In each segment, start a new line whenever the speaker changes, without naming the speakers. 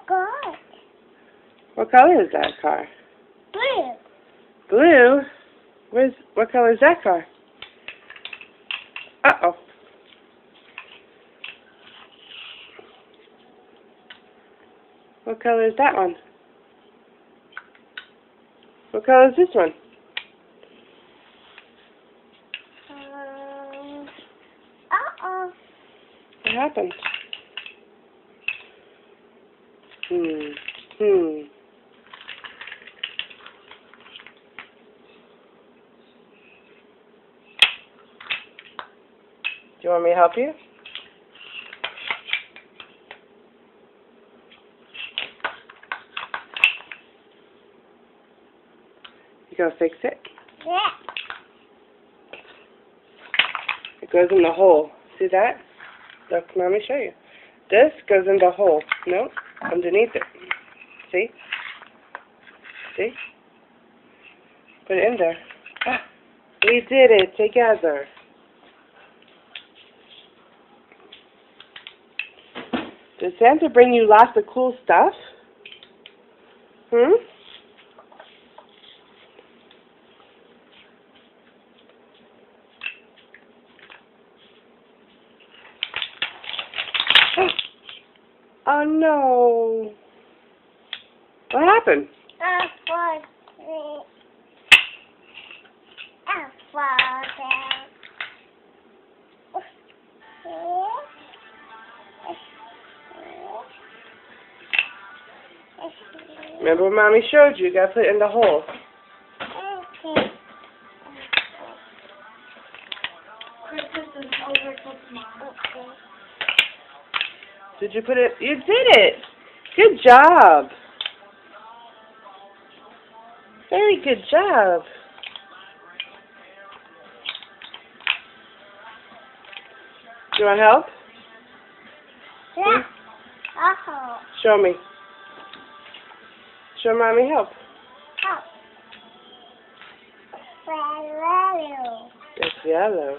God.
What color is that car?
Blue.
Blue? What color is that car? Uh-oh. What color is that one? What color is this one?
Uh-oh.
What happened? Do you want me to help you? You gonna fix it?
Yeah.
It goes in the hole. See that? Look, let me show you. This goes in the hole. No, underneath it. See? See? Put it in there. Ah, we did it together. Did Santa bring you lots of cool stuff? Oh no. What happened? Remember what Mommy showed you? You gotta put it in the hole.
Okay.
Christmas is over till tomorrow.
Okay.
Did you put it? You did it! Good job! Very good job. Do you want help?
Yeah. Uh-oh.
Show me. Show Mommy help.
Oh. Yellow.
It's yellow.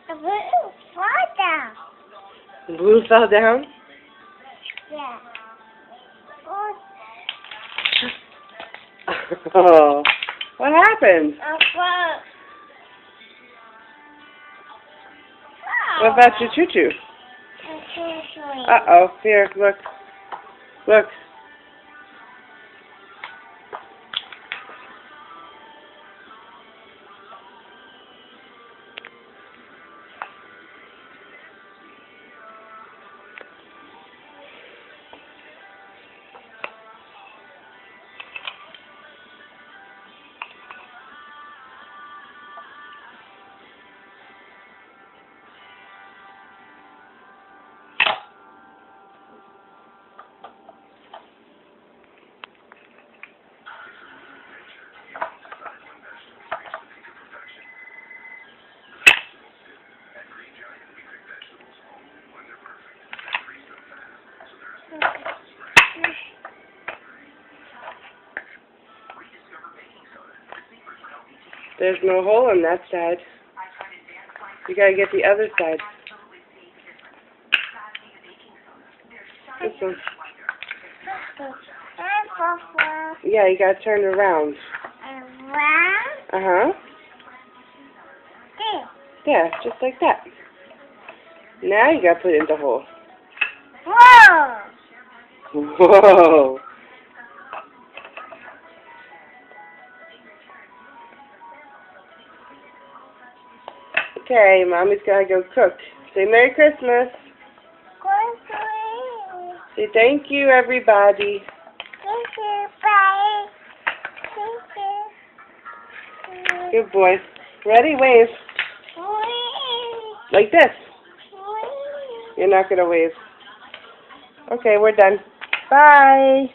The blue fall down.
Blue fell down?
Yeah. Oh.
Oh, what happened? What about your choo-choo? Uh-oh, here, look. Look. There's no hole on that side. You gotta get the other side. This one. Yeah, you gotta turn it around. Uh-huh. Yeah, just like that. Now you gotta put it in the hole.
Whoa!
Whoa! Okay, Mommy's gotta go cook. Say Merry Christmas. Say thank you, everybody. Good boy. Ready? Wave. Like this. You're not gonna wave. Okay, we're done. Bye.